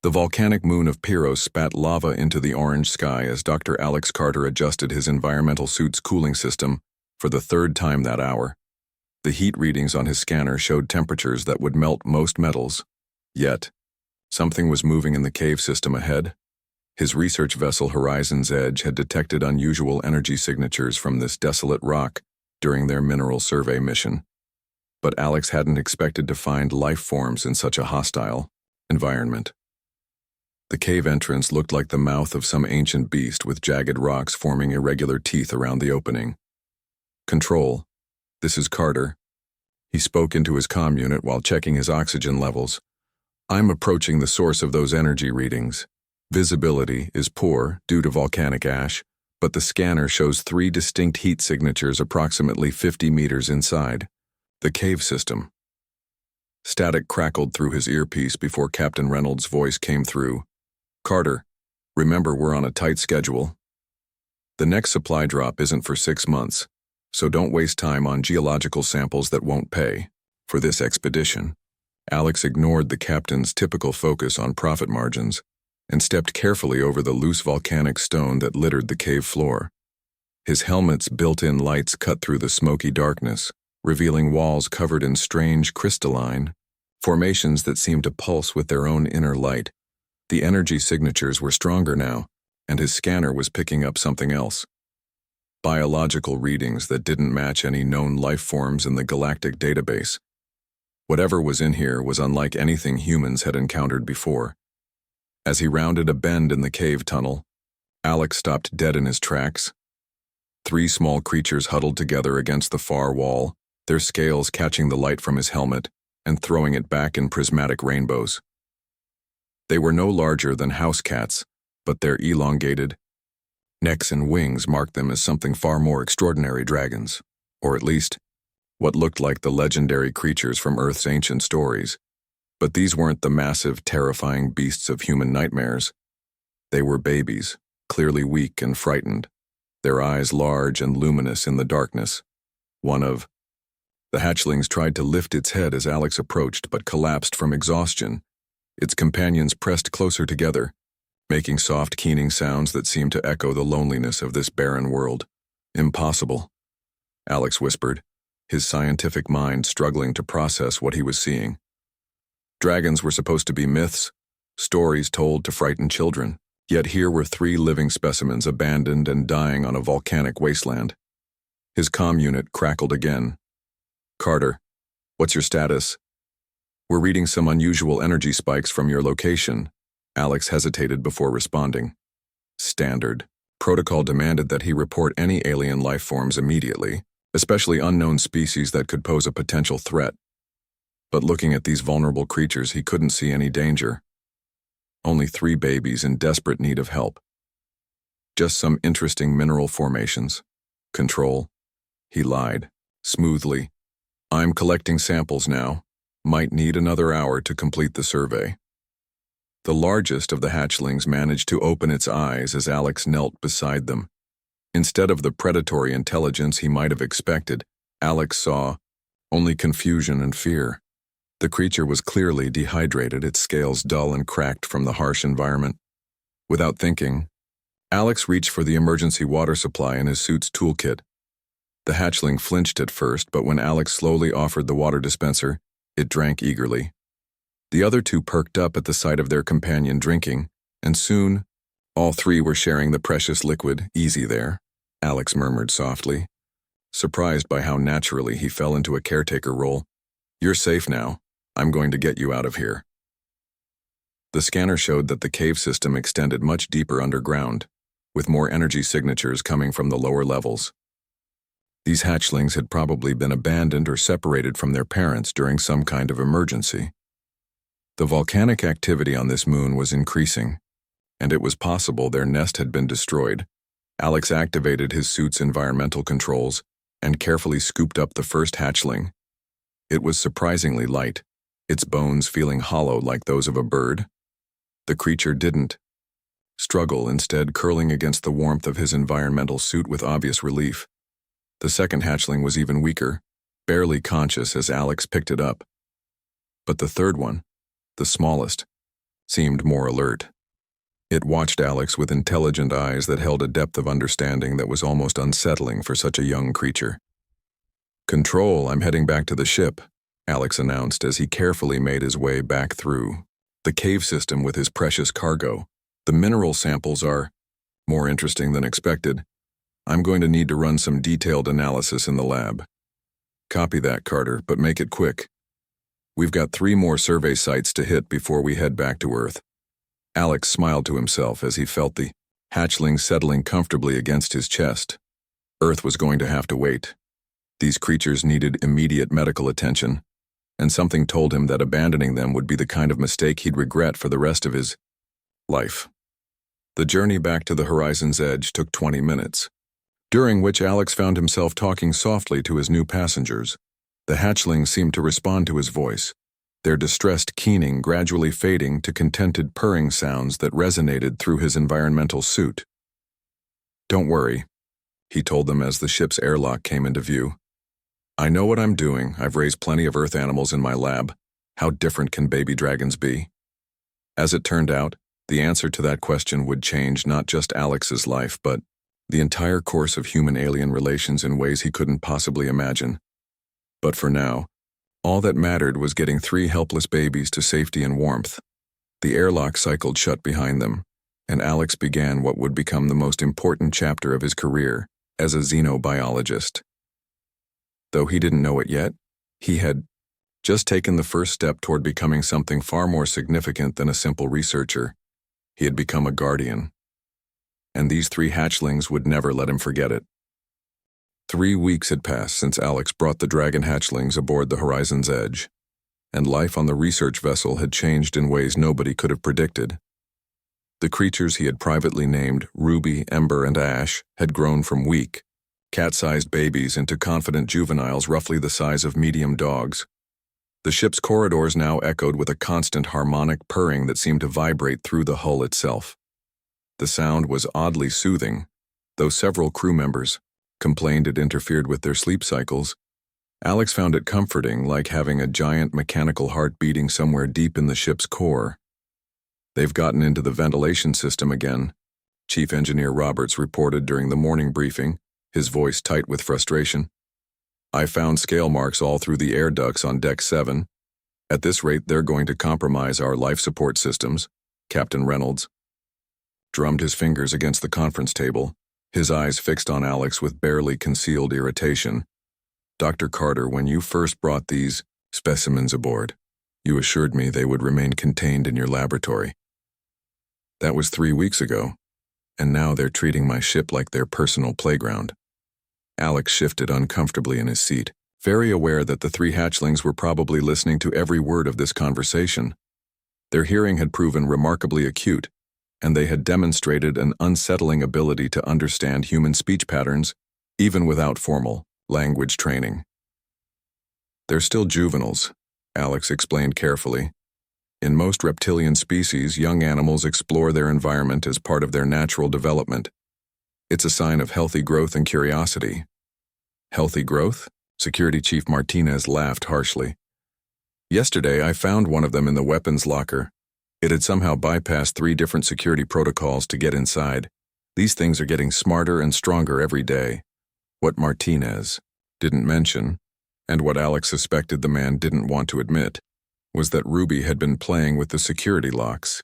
The volcanic moon of Piros spat lava into the orange sky as Dr. Alex Carter adjusted his environmental suit's cooling system for the third time that hour. The heat readings on his scanner showed temperatures that would melt most metals. Yet, something was moving in the cave system ahead. His research vessel Horizon's Edge had detected unusual energy signatures from this desolate rock during their mineral survey mission. But Alex hadn't expected to find life forms in such a hostile environment. The cave entrance looked like the mouth of some ancient beast with jagged rocks forming irregular teeth around the opening. "Control, this is Carter." He spoke into his comm unit while checking his oxygen levels. "I'm approaching the source of those energy readings. Visibility is poor due to volcanic ash, but the scanner shows 3 distinct heat signatures approximately 50 meters inside the cave system." Static crackled through his earpiece before Captain Reynolds' voice came through. "Carter, remember we're on a tight schedule. The next supply drop isn't for 6 months, so don't waste time on geological samples that won't pay for this expedition." Alex ignored the captain's typical focus on profit margins and stepped carefully over the loose volcanic stone that littered the cave floor. His helmet's built-in lights cut through the smoky darkness, revealing walls covered in strange crystalline formations that seemed to pulse with their own inner light. The energy signatures were stronger now, and his scanner was picking up something else. Biological readings that didn't match any known life forms in the galactic database. Whatever was in here was unlike anything humans had encountered before. As he rounded a bend in the cave tunnel, Alex stopped dead in his tracks. 3 small creatures huddled together against the far wall, their scales catching the light from his helmet and throwing it back in prismatic rainbows. They were no larger than house cats, but their elongated necks and wings marked them as something far more extraordinary: dragons, or at least what looked like the legendary creatures from Earth's ancient stories. But these weren't the massive, terrifying beasts of human nightmares. They were babies, clearly weak and frightened, their eyes large and luminous in the darkness. One of the hatchlings tried to lift its head as Alex approached, but collapsed from exhaustion. Its companions pressed closer together, making soft, keening sounds that seemed to echo the loneliness of this barren world. "Impossible," Alex whispered, his scientific mind struggling to process what he was seeing. Dragons were supposed to be myths, stories told to frighten children, yet here were 3 living specimens abandoned and dying on a volcanic wasteland. His comm unit crackled again. "Carter, what's your status?" "We're reading some unusual energy spikes from your location." Alex hesitated before responding. Standard protocol demanded that he report any alien life forms immediately, especially unknown species that could pose a potential threat. But looking at these vulnerable creatures, he couldn't see any danger. Only 3 babies in desperate need of help. Just some interesting mineral formations. "Control," he lied, smoothly. "I'm collecting samples now. Might need another hour to complete the survey." The largest of the hatchlings managed to open its eyes as Alex knelt beside them. Instead of the predatory intelligence he might have expected, Alex saw only confusion and fear. The creature was clearly dehydrated, its scales dull and cracked from the harsh environment. Without thinking, Alex reached for the emergency water supply in his suit's toolkit. The hatchling flinched at first, but when Alex slowly offered the water dispenser, it drank eagerly. The other 2 perked up at the sight of their companion drinking, and soon, all 3 were sharing the precious liquid. "Easy there," Alex murmured softly, surprised by how naturally he fell into a caretaker role. "You're safe now. I'm going to get you out of here." The scanner showed that the cave system extended much deeper underground, with more energy signatures coming from the lower levels. These hatchlings had probably been abandoned or separated from their parents during some kind of emergency. The volcanic activity on this moon was increasing, and it was possible their nest had been destroyed. Alex activated his suit's environmental controls and carefully scooped up the first hatchling. It was surprisingly light, its bones feeling hollow like those of a bird. The creature didn't struggle, instead curling against the warmth of his environmental suit with obvious relief. The second hatchling was even weaker, barely conscious as Alex picked it up. But the third one, the smallest, seemed more alert. It watched Alex with intelligent eyes that held a depth of understanding that was almost unsettling for such a young creature. "Control, I'm heading back to the ship," Alex announced as he carefully made his way back through the cave system with his precious cargo. "The mineral samples are more interesting than expected. I'm going to need to run some detailed analysis in the lab." "Copy that, Carter, but make it quick. We've got 3 more survey sites to hit before we head back to Earth." Alex smiled to himself as he felt the hatchlings settling comfortably against his chest. Earth was going to have to wait. These creatures needed immediate medical attention, and something told him that abandoning them would be the kind of mistake he'd regret for the rest of his life. The journey back to the horizon's edge took 20 minutes, during which Alex found himself talking softly to his new passengers. The hatchlings seemed to respond to his voice, their distressed keening gradually fading to contented purring sounds that resonated through his environmental suit. "Don't worry," he told them as the ship's airlock came into view. "I know what I'm doing. I've raised plenty of Earth animals in my lab. How different can baby dragons be?" As it turned out, the answer to that question would change not just Alex's life, but the entire course of human-alien relations in ways he couldn't possibly imagine. But for now, all that mattered was getting 3 helpless babies to safety and warmth. The airlock cycled shut behind them, and Alex began what would become the most important chapter of his career as a xenobiologist. Though he didn't know it yet, he had just taken the first step toward becoming something far more significant than a simple researcher. He had become a guardian. And these 3 hatchlings would never let him forget it. 3 weeks had passed since Alex brought the dragon hatchlings aboard the horizon's edge, and life on the research vessel had changed in ways nobody could have predicted. The creatures he had privately named Ruby, Ember, and Ash had grown from weak, cat-sized babies into confident juveniles roughly the size of medium dogs. The ship's corridors now echoed with a constant harmonic purring that seemed to vibrate through the hull itself. The sound was oddly soothing, though several crew members complained it interfered with their sleep cycles. Alex found it comforting, like having a giant mechanical heart beating somewhere deep in the ship's core. "They've gotten into the ventilation system again," Chief Engineer Roberts reported during the morning briefing, his voice tight with frustration. "I found scale marks all through the air ducts on Deck 7. At this rate, they're going to compromise our life support systems," Captain Reynolds drummed his fingers against the conference table, his eyes fixed on Alex with barely concealed irritation. "Dr. Carter, when you first brought these specimens aboard, you assured me they would remain contained in your laboratory. That was 3 weeks ago, and now they're treating my ship like their personal playground." Alex shifted uncomfortably in his seat, very aware that the 3 hatchlings were probably listening to every word of this conversation. Their hearing had proven remarkably acute, and they had demonstrated an unsettling ability to understand human speech patterns, even without formal language training. "They're still juveniles," Alex explained carefully. "In most reptilian species, young animals explore their environment as part of their natural development. It's a sign of healthy growth and curiosity." "Healthy growth?" Security Chief Martinez laughed harshly. "Yesterday, I found one of them in the weapons locker. It had somehow bypassed 3 different security protocols to get inside. These things are getting smarter and stronger every day." What Martinez didn't mention, and what Alex suspected the man didn't want to admit, was that Ruby had been playing with the security locks,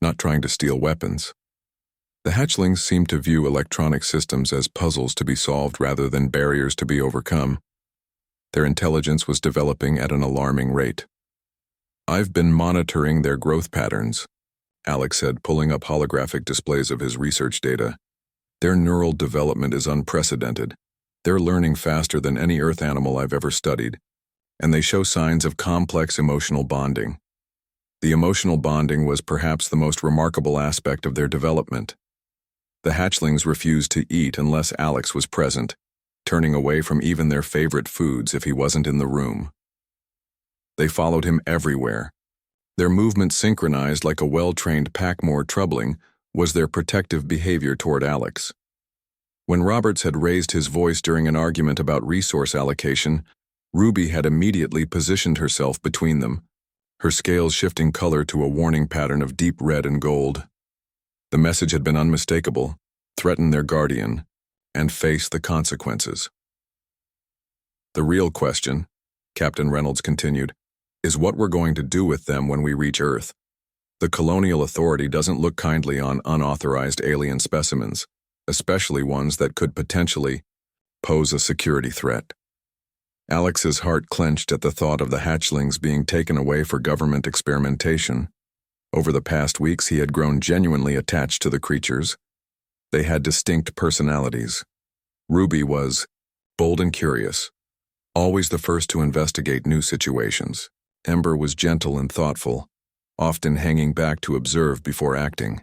not trying to steal weapons. The hatchlings seemed to view electronic systems as puzzles to be solved rather than barriers to be overcome. Their intelligence was developing at an alarming rate. "I've been monitoring their growth patterns," Alex said, pulling up holographic displays of his research data. "Their neural development is unprecedented. They're learning faster than any Earth animal I've ever studied, and they show signs of complex emotional bonding. The emotional bonding was perhaps the most remarkable aspect of their development. The hatchlings refused to eat unless Alex was present, turning away from even their favorite foods if he wasn't in the room. They followed him everywhere. Their movement synchronized like a well-trained pack. More troubling was their protective behavior toward Alex. When Roberts had raised his voice during an argument about resource allocation, Ruby had immediately positioned herself between them, her scales shifting color to a warning pattern of deep red and gold. The message had been unmistakable: threaten their guardian and face the consequences. The real question, Captain Reynolds continued, is what we're going to do with them when we reach Earth. The Colonial Authority doesn't look kindly on unauthorized alien specimens, especially ones that could potentially pose a security threat. Alex's heart clenched at the thought of the hatchlings being taken away for government experimentation. Over the past weeks, he had grown genuinely attached to the creatures. They had distinct personalities. Ruby was bold and curious, always the first to investigate new situations. Ember was gentle and thoughtful, often hanging back to observe before acting.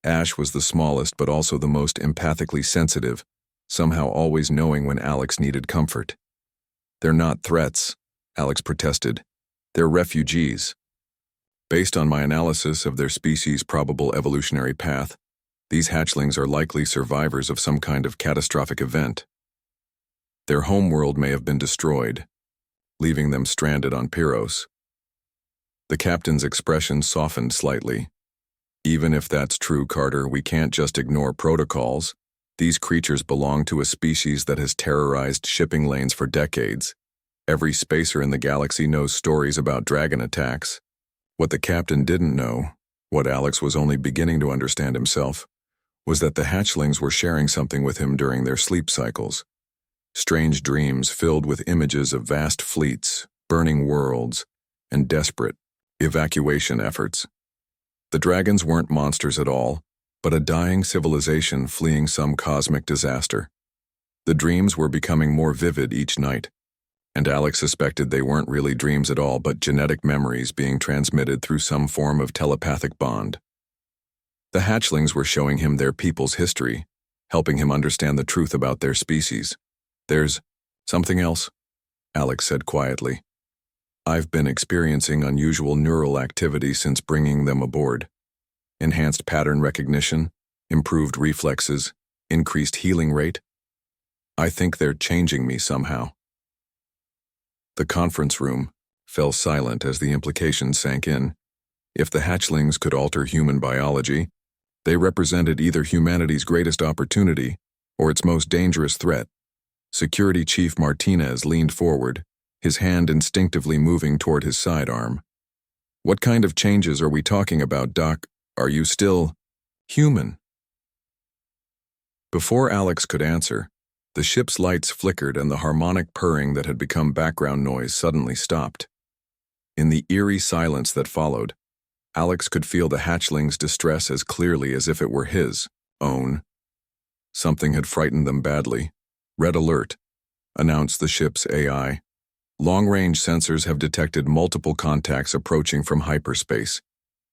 Ash was the smallest but also the most empathically sensitive, somehow always knowing when Alex needed comfort. "They're not threats," Alex protested. "They're refugees. Based on my analysis of their species' probable evolutionary path, these hatchlings are likely survivors of some kind of catastrophic event. Their homeworld may have been destroyed, leaving them stranded on Piros." The captain's expression softened slightly. "Even if that's true, Carter, we can't just ignore protocols. These creatures belong to a species that has terrorized shipping lanes for decades. Every spacer in the galaxy knows stories about dragon attacks." What the captain didn't know, what Alex was only beginning to understand himself, was that the hatchlings were sharing something with him during their sleep cycles. Strange dreams filled with images of vast fleets, burning worlds, and desperate evacuation efforts. The dragons weren't monsters at all, but a dying civilization fleeing some cosmic disaster. The dreams were becoming more vivid each night, and Alex suspected they weren't really dreams at all but genetic memories being transmitted through some form of telepathic bond. The hatchlings were showing him their people's history, helping him understand the truth about their species. "There's something else," Alex said quietly. "I've been experiencing unusual neural activity since bringing them aboard. Enhanced pattern recognition, improved reflexes, increased healing rate. I think they're changing me somehow." The conference room fell silent as the implications sank in. If the hatchlings could alter human biology, they represented either humanity's greatest opportunity or its most dangerous threat. Security Chief Martinez leaned forward, his hand instinctively moving toward his sidearm. "What kind of changes are we talking about, Doc? Are you still human?" Before Alex could answer, the ship's lights flickered and the harmonic purring that had become background noise suddenly stopped. In the eerie silence that followed, Alex could feel the hatchling's distress as clearly as if it were his own. Something had frightened them badly. "Red alert," announced the ship's AI. "Long-range sensors have detected multiple contacts approaching from hyperspace.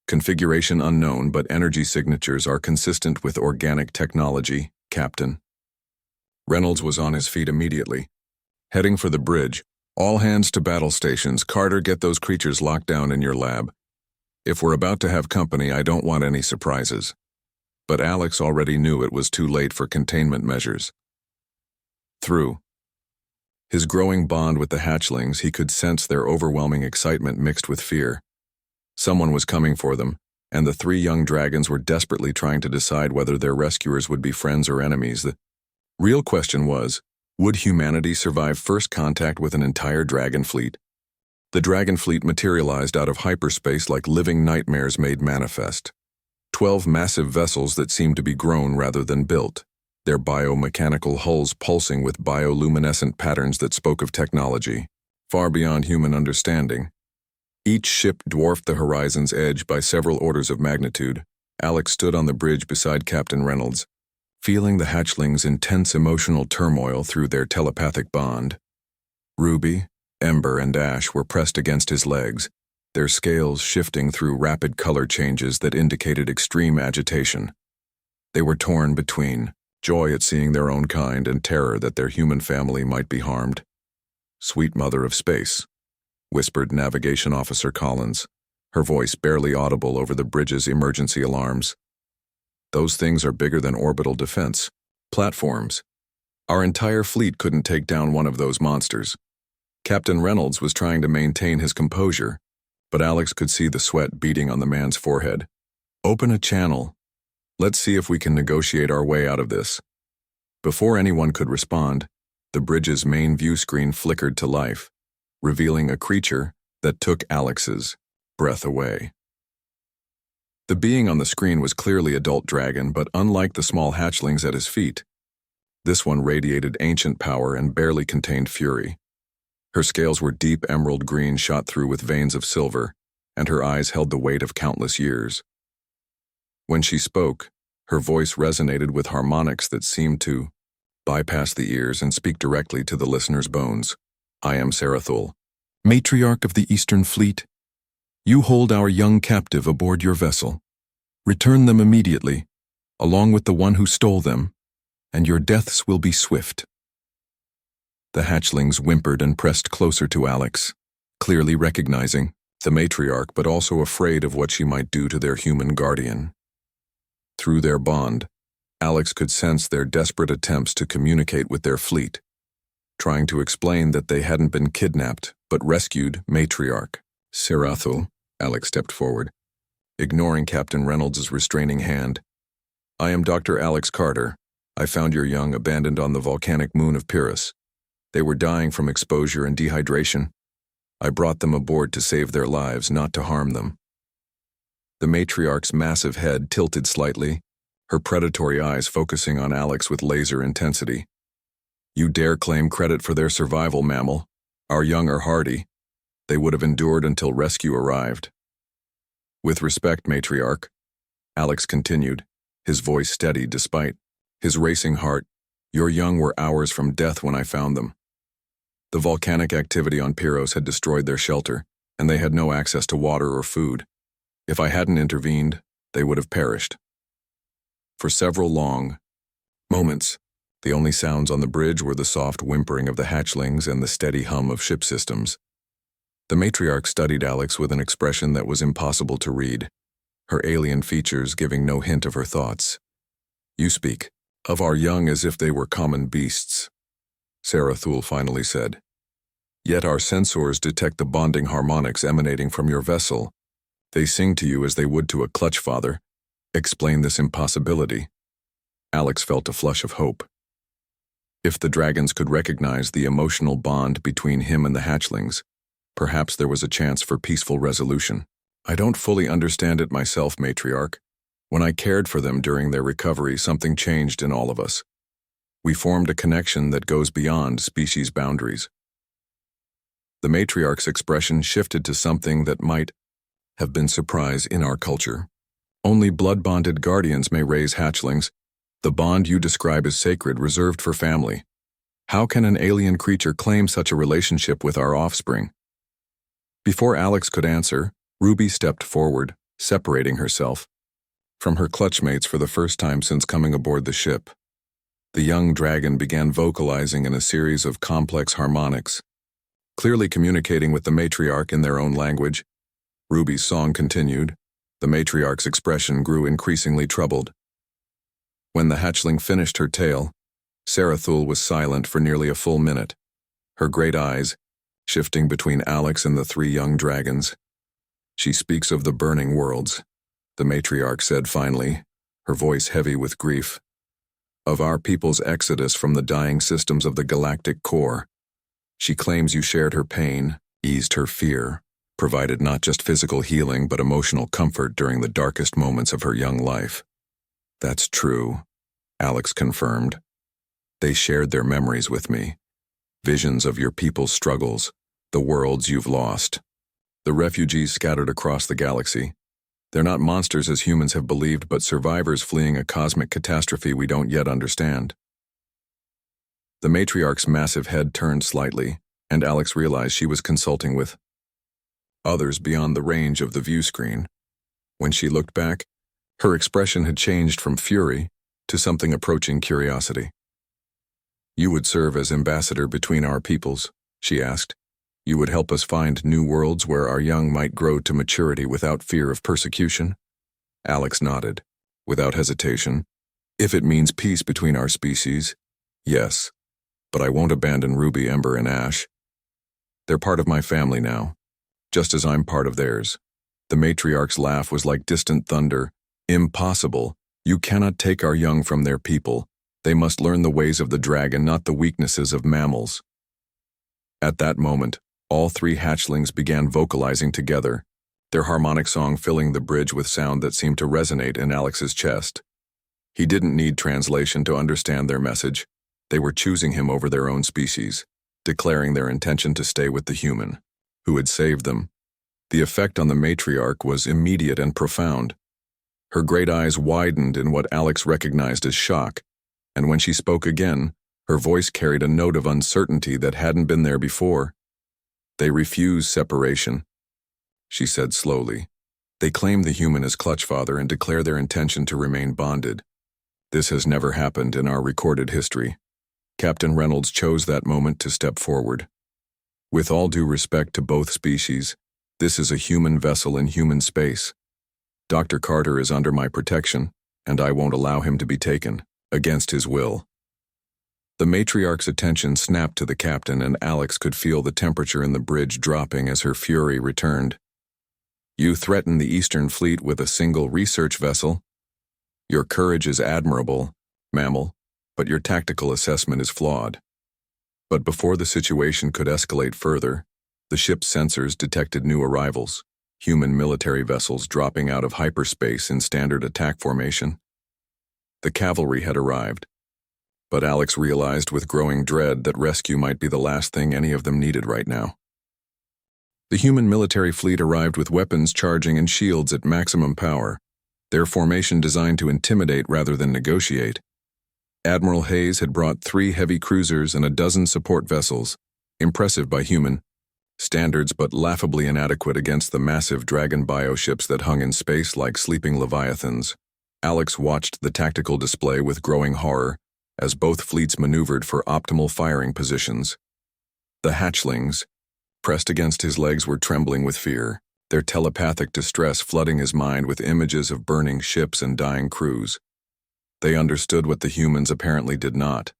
Configuration unknown, but energy signatures are consistent with organic technology, Captain." Reynolds was on his feet immediately. "Heading for the bridge. All hands to battle stations. Carter, get those creatures locked down in your lab. If we're about to have company, I don't want any surprises." But Alex already knew it was too late for containment measures. Through his growing bond with the hatchlings, he could sense their overwhelming excitement mixed with fear. Someone was coming for them, and the three young dragons were desperately trying to decide whether their rescuers would be friends or enemies. The real question was, would humanity survive first contact with an entire dragon fleet? The dragon fleet materialized out of hyperspace like living nightmares made manifest. 12 massive vessels that seemed to be grown rather than built, their biomechanical hulls pulsing with bioluminescent patterns that spoke of technology, far beyond human understanding. Each ship dwarfed the horizon's edge by several orders of magnitude. Alex stood on the bridge beside Captain Reynolds, feeling the hatchlings' intense emotional turmoil through their telepathic bond. Ruby, Ember, and Ash were pressed against his legs, their scales shifting through rapid color changes that indicated extreme agitation. They were torn between joy at seeing their own kind and terror that their human family might be harmed. "Sweet mother of space," whispered Navigation Officer Collins, her voice barely audible over the bridge's emergency alarms. "Those things are bigger than orbital defense platforms. Our entire fleet couldn't take down one of those monsters." Captain Reynolds was trying to maintain his composure, but Alex could see the sweat beading on the man's forehead. "Open a channel. Let's see if we can negotiate our way out of this." Before anyone could respond, the bridge's main view screen flickered to life, revealing a creature that took Alex's breath away. The being on the screen was clearly adult dragon, but unlike the small hatchlings at his feet, this one radiated ancient power and barely contained fury. Her scales were deep emerald green shot through with veins of silver, and her eyes held the weight of countless years. When she spoke, her voice resonated with harmonics that seemed to bypass the ears and speak directly to the listener's bones. "I am Sarathul, matriarch of the Eastern Fleet. You hold our young captive aboard your vessel. Return them immediately, along with the one who stole them, and your deaths will be swift." The hatchlings whimpered and pressed closer to Alex, clearly recognizing the matriarch but also afraid of what she might do to their human guardian. Through their bond, Alex could sense their desperate attempts to communicate with their fleet, trying to explain that they hadn't been kidnapped but rescued matriarch Sarathul. Alex stepped forward, ignoring Captain Reynolds' restraining hand. "I am Dr. Alex Carter. I found your young abandoned on the volcanic moon of Piros. They were dying from exposure and dehydration. I brought them aboard to save their lives, not to harm them." The matriarch's massive head tilted slightly, her predatory eyes focusing on Alex with laser intensity. "You dare claim credit for their survival, mammal? Our young are hardy. They would have endured until rescue arrived." "With respect, matriarch," Alex continued, his voice steady despite his racing heart, "your young were hours from death when I found them. The volcanic activity on Piros had destroyed their shelter, and they had no access to water or food. If I hadn't intervened, they would have perished." For several long moments, the only sounds on the bridge were the soft whimpering of the hatchlings and the steady hum of ship systems. The matriarch studied Alex with an expression that was impossible to read, her alien features giving no hint of her thoughts. "You speak of our young as if they were common beasts," Sarathul finally said. "Yet our sensors detect the bonding harmonics emanating from your vessel. They sing to you as they would to a clutch father. Explain this impossibility." Alex felt a flush of hope. If the dragons could recognize the emotional bond between him and the hatchlings, perhaps there was a chance for peaceful resolution. "I don't fully understand it myself, matriarch. When I cared for them during their recovery, something changed in all of us. We formed a connection that goes beyond species boundaries." The matriarch's expression shifted to something that might have been surprise in our culture. "Only blood-bonded guardians may raise hatchlings. The bond you describe is sacred, reserved for family. How can an alien creature claim such a relationship with our offspring?" Before Alex could answer, Ruby stepped forward, separating herself from her clutchmates for the first time since coming aboard the ship. The young dragon began vocalizing in a series of complex harmonics, clearly communicating with the matriarch in their own language. Ruby's song continued. The matriarch's expression grew increasingly troubled. When the hatchling finished her tale, Sarathul was silent for nearly a full minute, her great eyes shifting between Alex and the three young dragons. "She speaks of the burning worlds," the matriarch said finally, her voice heavy with grief. "Of our people's exodus from the dying systems of the galactic core. She claims you shared her pain, eased her fear, provided not just physical healing but emotional comfort during the darkest moments of her young life." "That's true," Alex confirmed. "They shared their memories with me. Visions of your people's struggles, the worlds you've lost. The refugees scattered across the galaxy. They're not monsters as humans have believed, but survivors fleeing a cosmic catastrophe we don't yet understand." The matriarch's massive head turned slightly, and Alex realized she was consulting with others beyond the range of the view screen. When she looked back, her expression had changed from fury to something approaching curiosity. "You would serve as ambassador between our peoples," she asked. "You would help us find new worlds where our young might grow to maturity without fear of persecution?" Alex nodded, without hesitation. "If it means peace between our species, yes. But I won't abandon Ruby, Ember, and Ash. They're part of my family now. just as I'm part of theirs. The matriarch's laugh was like distant thunder. Impossible. You cannot take our young from their people. They must learn the ways of the dragon, not the weaknesses of mammals. At that moment, all three hatchlings began vocalizing together, their harmonic song filling the bridge with sound that seemed to resonate in Alex's chest. He didn't need translation to understand their message. They were choosing him over their own species, declaring their intention to stay with the human, who had saved them. The effect on the matriarch was immediate and profound. Her great eyes widened in what Alex recognized as shock, and when she spoke again, her voice carried a note of uncertainty that hadn't been there before. They refuse separation, she said slowly. They claim the human as Clutchfather and declare their intention to remain bonded. This has never happened in our recorded history. Captain Reynolds chose that moment to step forward. With all due respect to both species, this is a human vessel in human space. Dr. Carter is under my protection, and I won't allow him to be taken, against his will. The matriarch's attention snapped to the captain, and Alex could feel the temperature in the bridge dropping as her fury returned. You threaten the Eastern Fleet with a single research vessel? Your courage is admirable, mammal, but your tactical assessment is flawed. But before the situation could escalate further, the ship's sensors detected new arrivals, human military vessels dropping out of hyperspace in standard attack formation. The cavalry had arrived, but Alex realized with growing dread that rescue might be the last thing any of them needed right now. The human military fleet arrived with weapons charging and shields at maximum power, their formation designed to intimidate rather than negotiate. Admiral Hayes had brought 3 heavy cruisers and a dozen support vessels, impressive by human standards but laughably inadequate against the massive dragon bioships that hung in space like sleeping leviathans. Alex watched the tactical display with growing horror as both fleets maneuvered for optimal firing positions. The hatchlings, pressed against his legs, were trembling with fear, their telepathic distress flooding his mind with images of burning ships and dying crews. They understood what the humans apparently did not.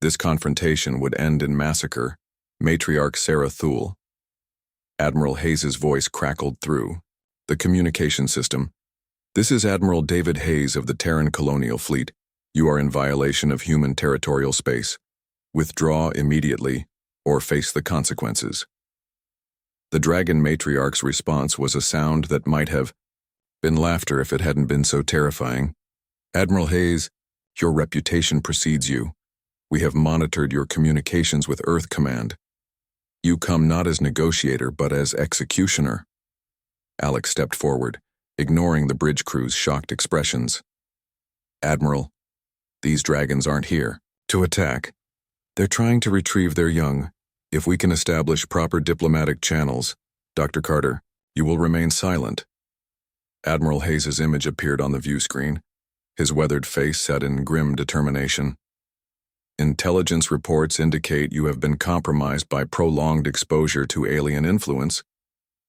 This confrontation would end in massacre. Matriarch Sarah Thule. Admiral Hayes's voice crackled through the communication system. This is Admiral David Hayes of the Terran Colonial Fleet. You are in violation of human territorial space. Withdraw immediately, or face the consequences. The Dragon Matriarch's response was a sound that might have been laughter if it hadn't been so terrifying. Admiral Hayes, your reputation precedes you. We have monitored your communications with Earth Command. You come not as negotiator, but as executioner. Alex stepped forward, ignoring the bridge crew's shocked expressions. Admiral, these dragons aren't here to attack. They're trying to retrieve their young. If we can establish proper diplomatic channels, Dr. Carter, you will remain silent. Admiral Hayes's image appeared on the view screen, his weathered face set in grim determination. Intelligence reports indicate you have been compromised by prolonged exposure to alien influence.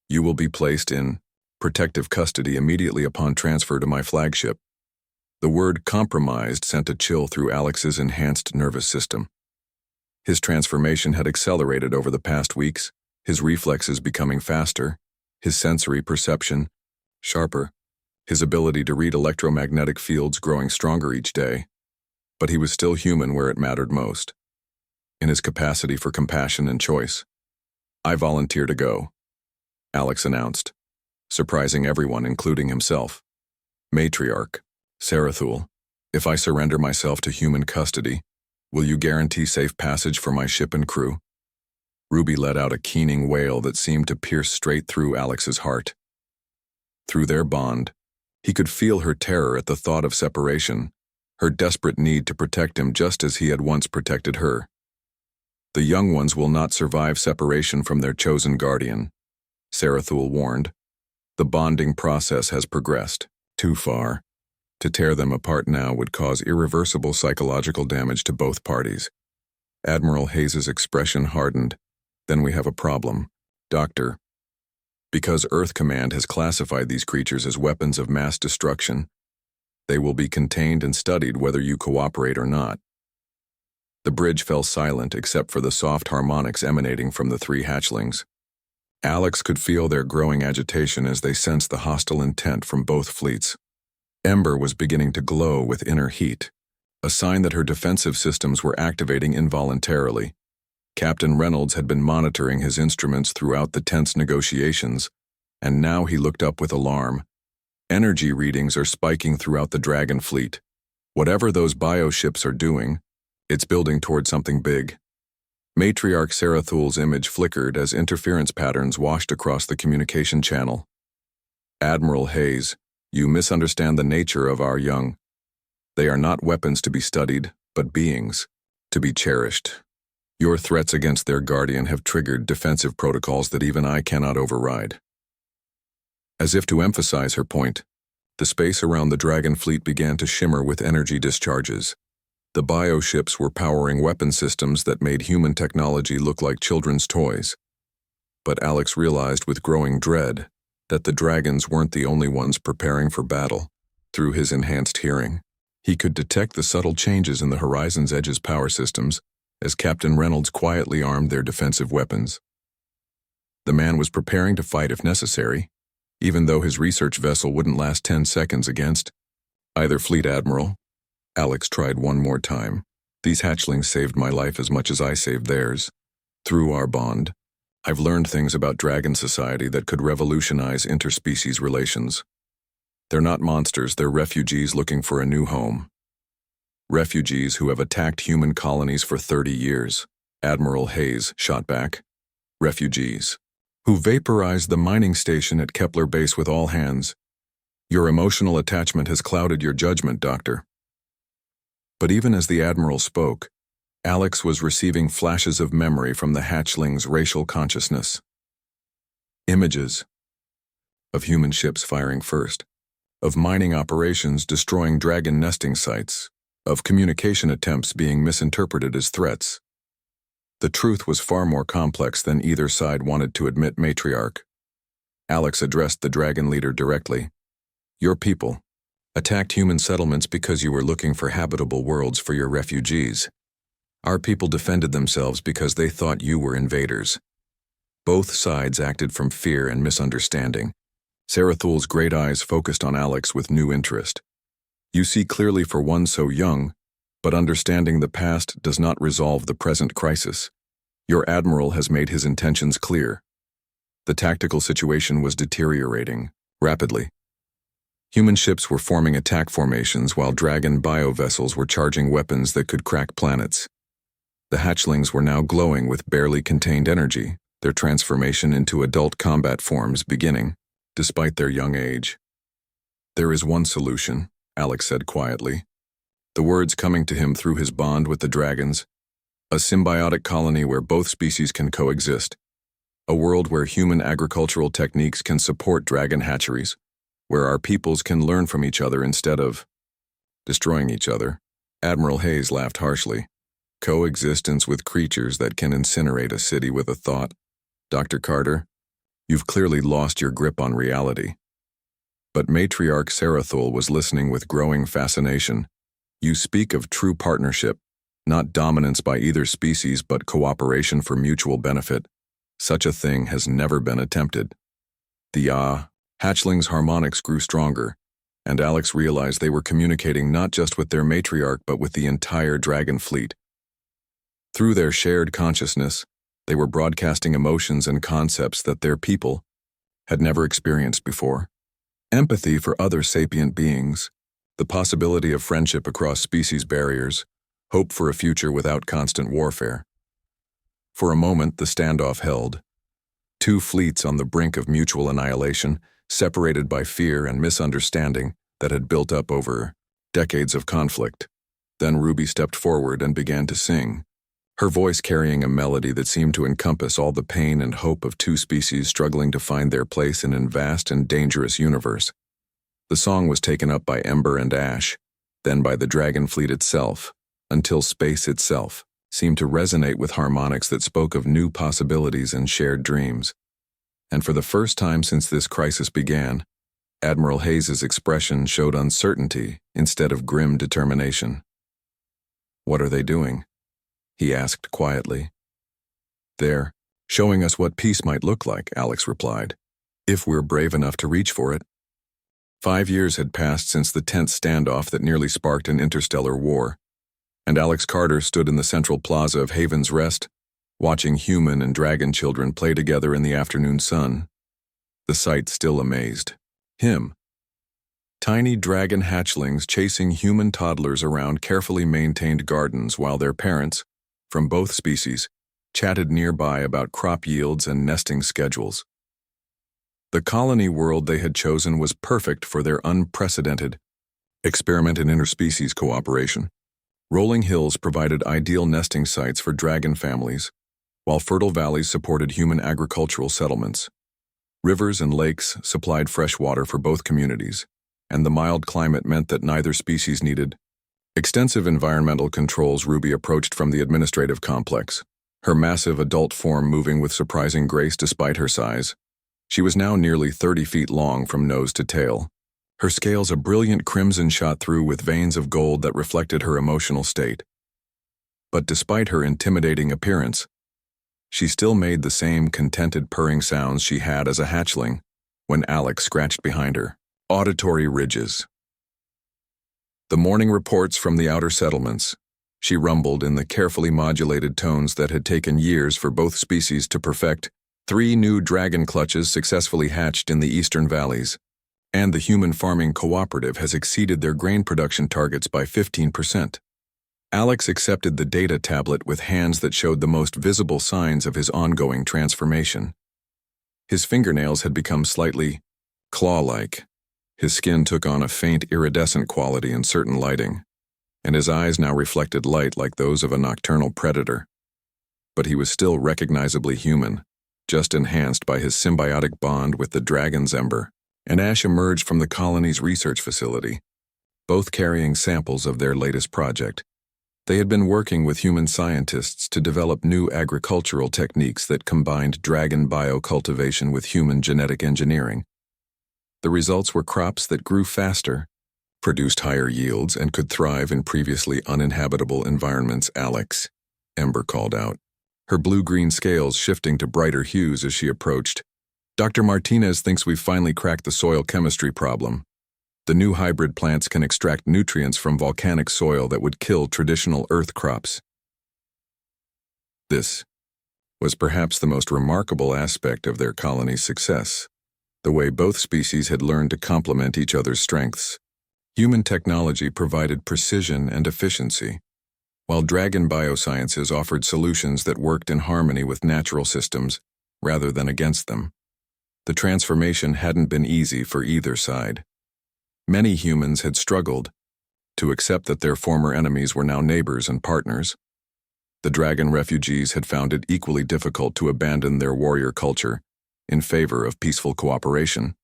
You will be placed in protective custody immediately upon transfer to my flagship. The word compromised sent a chill through Alex's enhanced nervous system. His transformation had accelerated over the past weeks, his reflexes becoming faster, his sensory perception sharper, his ability to read electromagnetic fields growing stronger each day. But he was still human where it mattered most, in his capacity for compassion and choice. I volunteer to go, Alex announced, surprising everyone, including himself. Matriarch, Sarathul, if I surrender myself to human custody, will you guarantee safe passage for my ship and crew? Ruby let out a keening wail that seemed to pierce straight through Alex's heart. Through their bond, he could feel her terror at the thought of separation, her desperate need to protect him just as he had once protected her. The young ones will not survive separation from their chosen guardian, Sarathul warned. The bonding process has progressed too far. To tear them apart now would cause irreversible psychological damage to both parties. Admiral Hayes's expression hardened. Then we have a problem, Doctor. Because Earth Command has classified these creatures as weapons of mass destruction, they will be contained and studied whether you cooperate or not. The bridge fell silent except for the soft harmonics emanating from the 3 hatchlings. Alex could feel their growing agitation as they sensed the hostile intent from both fleets. Ember was beginning to glow with inner heat, a sign that her defensive systems were activating involuntarily. Captain Reynolds had been monitoring his instruments throughout the tense negotiations, and now he looked up with alarm. Energy readings are spiking throughout the Dragon fleet. Whatever those bioships are doing, it's building toward something big. Matriarch Sarathul's image flickered as interference patterns washed across the communication channel. Admiral Hayes, you misunderstand the nature of our young. They are not weapons to be studied, but beings to be cherished. Your threats against their guardian have triggered defensive protocols that even I cannot override. As if to emphasize her point, the space around the Dragon fleet began to shimmer with energy discharges. The bioships were powering weapon systems that made human technology look like children's toys. But Alex realized with growing dread that the dragons weren't the only ones preparing for battle. Through his enhanced hearing, he could detect the subtle changes in the Horizon's Edge's power systems as Captain Reynolds quietly armed their defensive weapons. The man was preparing to fight if necessary, even though his research vessel wouldn't last 10 seconds against either fleet admiral. Alex tried one more time. These hatchlings saved my life as much as I saved theirs. Through our bond, I've learned things about dragon society that could revolutionize interspecies relations. They're not monsters, they're refugees looking for a new home. Refugees who have attacked human colonies for 30 years, Admiral Hayes shot back. Refugees who vaporized the mining station at Kepler Base with all hands. Your emotional attachment has clouded your judgment, Doctor. But even as the Admiral spoke, Alex was receiving flashes of memory from the hatchling's racial consciousness. Images of human ships firing first, of mining operations destroying dragon nesting sites, of communication attempts being misinterpreted as threats. The truth was far more complex than either side wanted to admit. Matriarch Alex addressed the dragon leader directly. Your people attacked human settlements because you were looking for habitable worlds for your refugees. Our people defended themselves because they thought you were invaders. Both sides acted from fear and misunderstanding. Sarathul's great eyes focused on Alex with new interest. You see clearly for one so young, but understanding the past does not resolve the present crisis. Your admiral has made his intentions clear. The tactical situation was deteriorating rapidly. Human ships were forming attack formations while dragon biovessels were charging weapons that could crack planets. The hatchlings were now glowing with barely contained energy, their transformation into adult combat forms beginning, despite their young age. There is one solution, Alex said quietly. The words coming to him through his bond with the dragons. A symbiotic colony where both species can coexist. A world where human agricultural techniques can support dragon hatcheries, where our peoples can learn from each other instead of destroying each other. Admiral Hayes laughed harshly. Coexistence with creatures that can incinerate a city with a thought. Dr. Carter, you've clearly lost your grip on reality. But Matriarch Sarathul was listening with growing fascination. You speak of true partnership, not dominance by either species but cooperation for mutual benefit. Such a thing has never been attempted. The hatchlings' harmonics grew stronger, and Alex realized they were communicating not just with their matriarch but with the entire dragon fleet. Through their shared consciousness, they were broadcasting emotions and concepts that their people had never experienced before. Empathy for other sapient beings, the possibility of friendship across species barriers, hope for a future without constant warfare. For a moment, the standoff held. Two fleets on the brink of mutual annihilation, separated by fear and misunderstanding that had built up over decades of conflict. Then Ruby stepped forward and began to sing, her voice carrying a melody that seemed to encompass all the pain and hope of two species struggling to find their place in a vast and dangerous universe. The song was taken up by Ember and Ash, then by the dragon fleet itself, until space itself seemed to resonate with harmonics that spoke of new possibilities and shared dreams. And for the first time since this crisis began, Admiral Hayes's expression showed uncertainty instead of grim determination. What are they doing? He asked quietly. They're Showing us what peace might look like, Alex replied, if we're brave enough to reach for it. 5 years had passed since the tense standoff that nearly sparked an interstellar war, and Alex Carter stood in the central plaza of Haven's Rest, watching human and dragon children play together in the afternoon sun. The sight still amazed him. Tiny dragon hatchlings chasing human toddlers around carefully maintained gardens while their parents, from both species, chatted nearby about crop yields and nesting schedules. The colony world they had chosen was perfect for their unprecedented experiment in interspecies cooperation. Rolling hills provided ideal nesting sites for dragon families, while fertile valleys supported human agricultural settlements. Rivers and lakes supplied fresh water for both communities, and the mild climate meant that neither species needed extensive environmental controls. Ruby approached from the administrative complex, her massive adult form moving with surprising grace despite her size. She was now nearly 30 feet long from nose to tail. Her scales a brilliant crimson shot through with veins of gold that reflected her emotional state. But despite her intimidating appearance, she still made the same contented purring sounds she had as a hatchling when Alex scratched behind her. Auditory ridges. The morning reports from the outer settlements, she rumbled in the carefully modulated tones that had taken years for both species to perfect. 3 new dragon clutches successfully hatched in the eastern valleys, and the human farming cooperative has exceeded their grain production targets by 15%. Alex accepted the data tablet with hands that showed the most visible signs of his ongoing transformation. His fingernails had become slightly claw-like. His skin took on a faint iridescent quality in certain lighting, and his eyes now reflected light like those of a nocturnal predator. But he was still recognizably human, just enhanced by his symbiotic bond with the dragon's ember. And Ash emerged from the colony's research facility, both carrying samples of their latest project. They had been working with human scientists to develop new agricultural techniques that combined dragon biocultivation with human genetic engineering. The results were crops that grew faster, produced higher yields, and could thrive in previously uninhabitable environments. Alex, Ember called out, her blue-green scales shifting to brighter hues as she approached. Dr. Martinez thinks we've finally cracked the soil chemistry problem. The new hybrid plants can extract nutrients from volcanic soil that would kill traditional earth crops. This was perhaps the most remarkable aspect of their colony's success, the way both species had learned to complement each other's strengths. Human technology provided precision and efficiency, while dragon biosciences offered solutions that worked in harmony with natural systems rather than against them. The transformation hadn't been easy for either side. Many humans had struggled to accept that their former enemies were now neighbors and partners. The dragon refugees had found it equally difficult to abandon their warrior culture in favor of peaceful cooperation.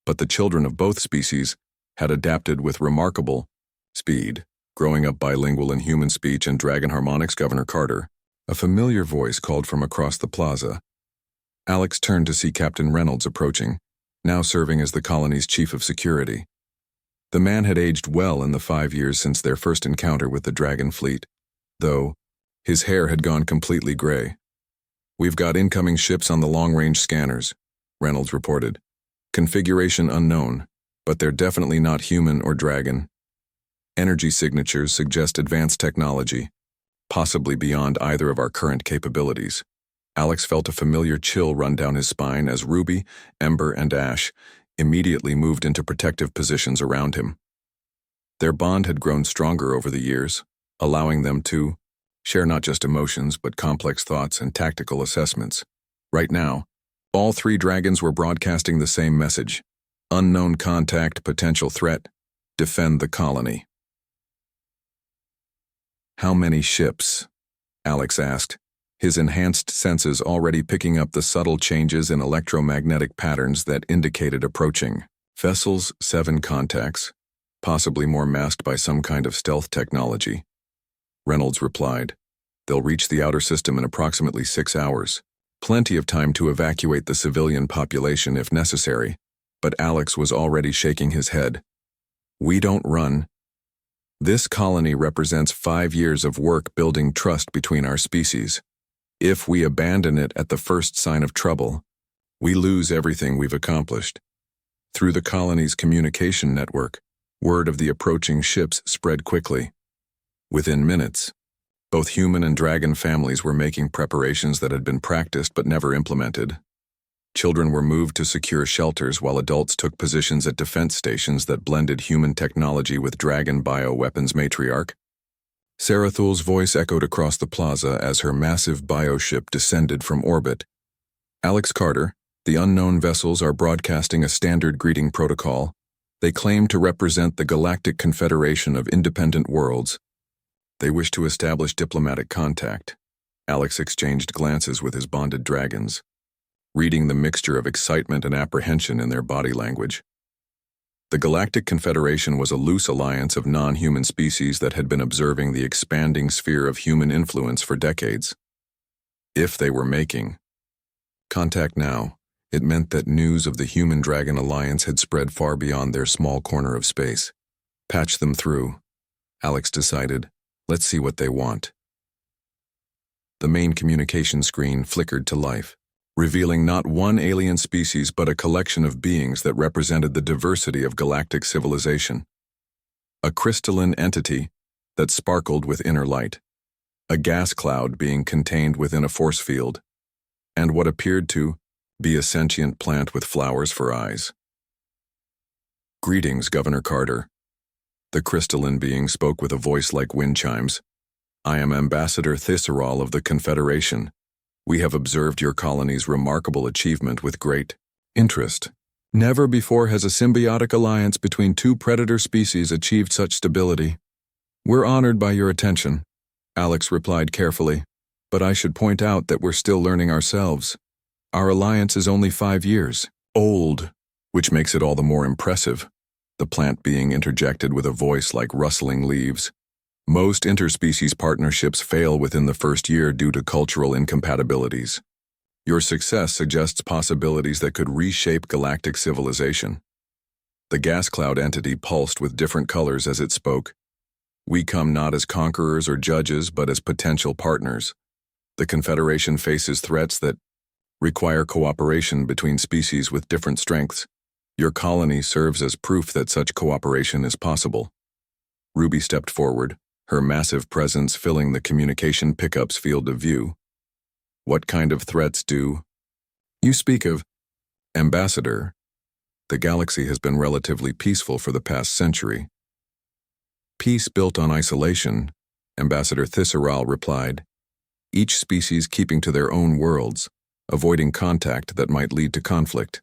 But the children of both species had adapted with remarkable speed, growing up bilingual in human speech and dragon harmonics. Governor Carter, a familiar voice called from across the plaza. Alex turned to see Captain Reynolds approaching, now serving as the colony's chief of security. The man had aged well in the 5 years since their first encounter with the dragon fleet, though his hair had gone completely gray. We've got incoming ships on the long-range scanners, Reynolds reported. Configuration unknown, but they're definitely not human or dragon. Energy signatures suggest advanced technology, possibly beyond either of our current capabilities. Alex felt a familiar chill run down his spine as Ruby, Ember, and Ash immediately moved into protective positions around him. Their bond had grown stronger over the years, allowing them to share not just emotions but complex thoughts and tactical assessments. Right now, all 3 dragons were broadcasting the same message: unknown contact, potential threat, defend the colony. How many ships? Alex asked, his enhanced senses already picking up the subtle changes in electromagnetic patterns that indicated approaching. Vessels, 7 contacts, possibly more masked by some kind of stealth technology. Reynolds replied, they'll reach the outer system in approximately 6 hours. Plenty of time to evacuate the civilian population if necessary, but Alex was already shaking his head. We don't run. This colony represents 5 years of work building trust between our species. If we abandon it at the first sign of trouble, we lose everything we've accomplished. Through the colony's communication network, word of the approaching ships spread quickly. Within minutes, both human and dragon families were making preparations that had been practiced but never implemented. Children were moved to secure shelters while adults took positions at defense stations that blended human technology with dragon bioweapons matriarch. Sarathul's voice echoed across the plaza as her massive bioship descended from orbit. Alex Carter, the unknown vessels are broadcasting a standard greeting protocol. They claim to represent the Galactic Confederation of Independent Worlds. They wish to establish diplomatic contact. Alex exchanged glances with his bonded dragons, reading the mixture of excitement and apprehension in their body language. The Galactic Confederation was a loose alliance of non-human species that had been observing the expanding sphere of human influence for decades. If they were making contact now, it meant that news of the Human-Dragon Alliance had spread far beyond their small corner of space. Patch them through, Alex decided. Let's see what they want. The main communication screen flickered to life, revealing not one alien species but a collection of beings that represented the diversity of galactic civilization. A crystalline entity that sparkled with inner light, a gas cloud being contained within a force field, and what appeared to be a sentient plant with flowers for eyes. "Greetings, Governor Carter." The crystalline being spoke with a voice like wind chimes. "I am Ambassador Thisseral of the Confederation. We have observed your colony's remarkable achievement with great interest. Never before has a symbiotic alliance between two predator species achieved such stability. We're honored by your attention," Alex replied carefully, "but I should point out that we're still learning ourselves. Our alliance is only 5 years old, which makes it all the more impressive," the plant being interjected with a voice like rustling leaves. "Most interspecies partnerships fail within the first year due to cultural incompatibilities. Your success suggests possibilities that could reshape galactic civilization." The gas cloud entity pulsed with different colors as it spoke. "We come not as conquerors or judges, but as potential partners. The Confederation faces threats that require cooperation between species with different strengths. Your colony serves as proof that such cooperation is possible." Ruby stepped forward, her massive presence filling the communication pickup's field of view. "What kind of threats do you speak of, Ambassador? The galaxy has been relatively peaceful for the past century." "Peace built on isolation," Ambassador Thisseral replied. "Each species keeping to their own worlds, avoiding contact that might lead to conflict.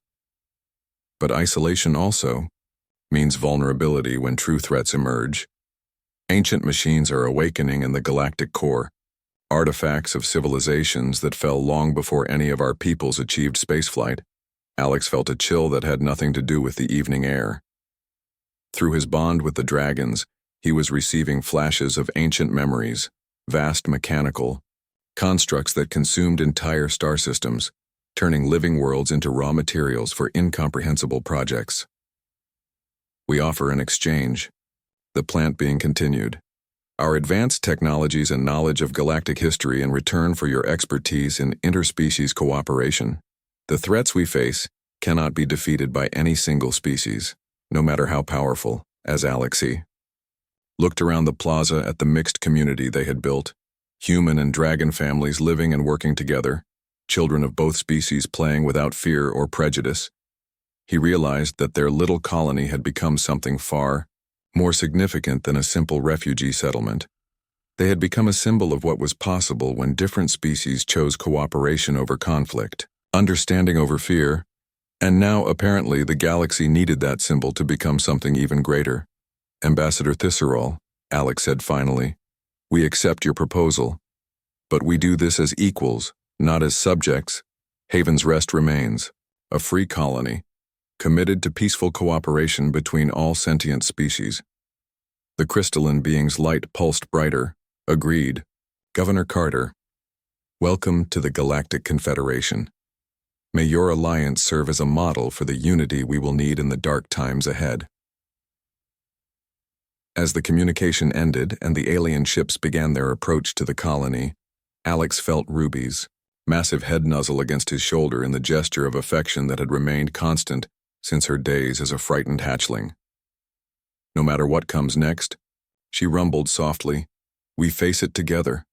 But isolation also means vulnerability when true threats emerge. Ancient machines are awakening in the galactic core, artifacts of civilizations that fell long before any of our peoples achieved spaceflight." Alex felt a chill that had nothing to do with the evening air. Through his bond with the dragons, he was receiving flashes of ancient memories, vast mechanical constructs that consumed entire star systems, turning living worlds into raw materials for incomprehensible projects. "We offer an exchange," the plant being continued. "Our advanced technologies and knowledge of galactic history in return for your expertise in interspecies cooperation. The threats we face cannot be defeated by any single species, no matter how powerful," as Alexi looked around the plaza at the mixed community they had built, human and dragon families living and working together, children of both species playing without fear or prejudice. He realized that their little colony had become something far more significant than a simple refugee settlement. They had become a symbol of what was possible when different species chose cooperation over conflict, understanding over fear, and now apparently the galaxy needed that symbol to become something even greater. "Ambassador Thisseral," Alex said finally, "we accept your proposal, but we do this as equals, not as subjects. Haven's Rest remains, a free colony, committed to peaceful cooperation between all sentient species." The crystalline being's light pulsed brighter. "Agreed. Governor Carter, welcome to the Galactic Confederation. May your alliance serve as a model for the unity we will need in the dark times ahead." As the communication ended and the alien ships began their approach to the colony, Alex felt Ruby's massive head nuzzle against his shoulder in the gesture of affection that had remained constant since her days as a frightened hatchling. No matter what comes next, she rumbled softly, we face it together.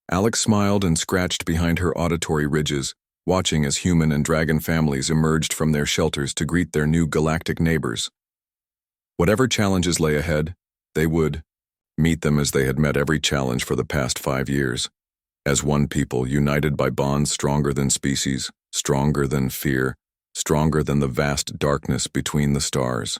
Alex smiled and scratched behind her auditory ridges, watching as human and dragon families emerged from their shelters to greet their new galactic neighbors. Whatever challenges lay ahead, they would meet them as they had met every challenge for the past 5 years, as one people united by bonds stronger than species, stronger than fear, stronger than the vast darkness between the stars.